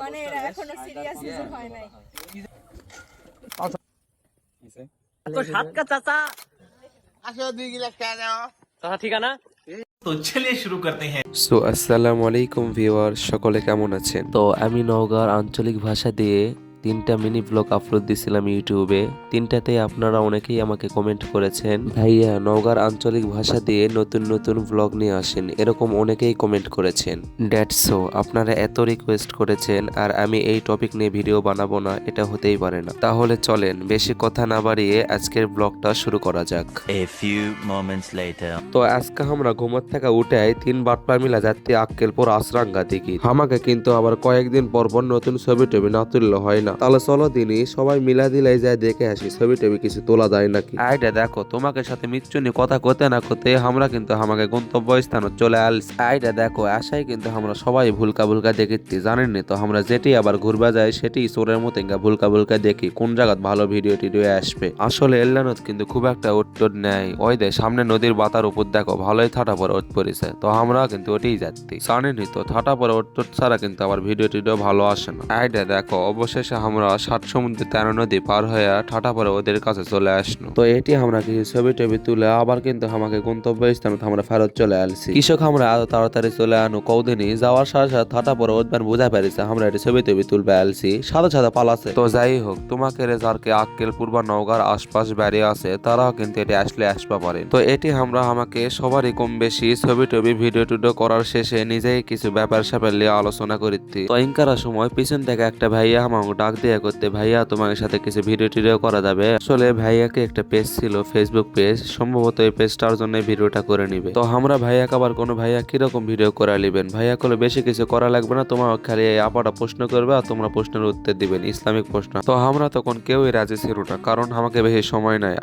মানে এরা এখনো সিরিয়াস কিছু হয় নাই। তো সাতকা চাচা আসো 2 গিলাস খেয়ে যাও চাচা ঠিকানা। তো চলিয়ে শুরু করতে हैं। সো আসসালামু আলাইকুম ভিউয়ার, সকলে কেমন আছেন? তো আমি নওগাঁর আঞ্চলিক ভাষা দিয়ে 3টা মিনি ব্লগ আপলোড দিছিলাম ইউটিউবে। 3টাতে আপনারা অনেকেই আমাকে কমেন্ট করেছেন, ভাইয়া নওগাঁর আঞ্চলিক ভাষা দিয়ে নতুন নতুন ব্লগ নিয়ে আসেন, এরকম অনেকেই কমেন্ট করেছেন। দ্যাটস সো, আপনারা এত রিকোয়েস্ট করেছেন আর আমি এই টপিক নিয়ে ভিডিও বানাবো না, এটা হতেই পারে না। তাহলে চলেন বেশি কথা না বাড়িয়ে আজকের ব্লগটা শুরু করা যাক। A few moments later. তো আজকে আমরা ঘুমার থেকে উঠে 3 বাটপা মিলা যাত্রী আক্কেলপুর আসরাঙ্গা দেখি। আমাকে কিন্তু আবার কয়েকদিন পর পর নতুন ছবি টবি না তুললে হয় না। তাহলে চলো দিনই সবাই মিলা দিলাই যায় দেখে আসি ছবি টবি কিছু তোলা যায় নাকি। আইডা দেখো, তোমাকে সাথে মিচ্ছুনি কথা কতে না কতে আমরা কিন্তু আমাকে গন্তব্য স্থানে চলে আসছি। আইডা দেখো, আশাই কিন্তু আমরা সবাই ভুলকা ভুলকা দেখেছি, জানেননি তো আমরা যেটি আবার ঘুরবা যাই সেটি চোরের মতো ভুলকা ভুলকা দেখি কোন জায়গায় ভালো ভিডিও টিডিও আসবে। আসলে এল্লানত কিন্তু খুব একটা উত্তর নেই। ওই দে সামনে নদীর বাতার উপর দেখো ভালোই থাটা পরে ওট পড়েছে, তো আমরা কিন্তু ওটাই যাচ্ছি। জানেনই তো থাটা পরে ওট ছাড়া কিন্তু আবার ভিডিও টিডিও ভালো আসে না। আইডা দেখো, অবশেষে আমরা 7 সমুদ্র 13 নদী পার হয়ে ঠাটা পরে ওদের কাছে চলে আসলো। তো এটি আমরা কিছু ছবি টবি তুলে আবার কিন্তু আমাকে গন্তব্য স্থানে আমরা ফেরত চলে আসছি। কৃষক আমরা এত তাড়াতাড়ি চলে আনো কৌদিনই যাওয়ার সাথে সাথে থাটা পরে ওদের বোঝা পেরেছে আমরা এটি ছবি টবি তুলবে আসছি, সাদা সাদা পালাছে। তো যাই হোক, তোমাকে রেজারকে আক্কেলপুর বা নওগাঁর আশপাশ বেড়ে আছে তারাও কিন্তু এটি আসলে আসবা পারে। তো এটি আমরা আমাকে সবারই কম বেশি ছবি টবি ভিডিও টিডিও করার শেষে নিজেই কিছু ব্যাপার স্যাপার নিয়ে আলোচনা করিতে। তো ইনকার সময় পিছন থেকে একটা ভাইয়া আমাকে ডাক দিয়ে করতে, ভাইয়া তোমার সাথে কিছু ভিডিও টিডিও করা যাবে। আসলে ভাইয়াকে একটা পেজ ছিল, ফেসবুক পেজ, সম্ভবত এই পেজটার জন্য ভিডিওটা করে নিবে। তো আমরা ভাইয়াকে আবার কোনো ভাইয়া কিরকম ভিডিও করা নিবেন, ভাইয়া করলে বেশি কিছু করা লাগবে না, তোমার খালি আপাটা প্রশ্ন করবে আর তোমরা প্রশ্নের উত্তর দিবেন, ইসলামিক প্রশ্ন। তো আমরা তখন কেউই রাজি ছিল না, কারণ আমাকে বেশি সময় নাই।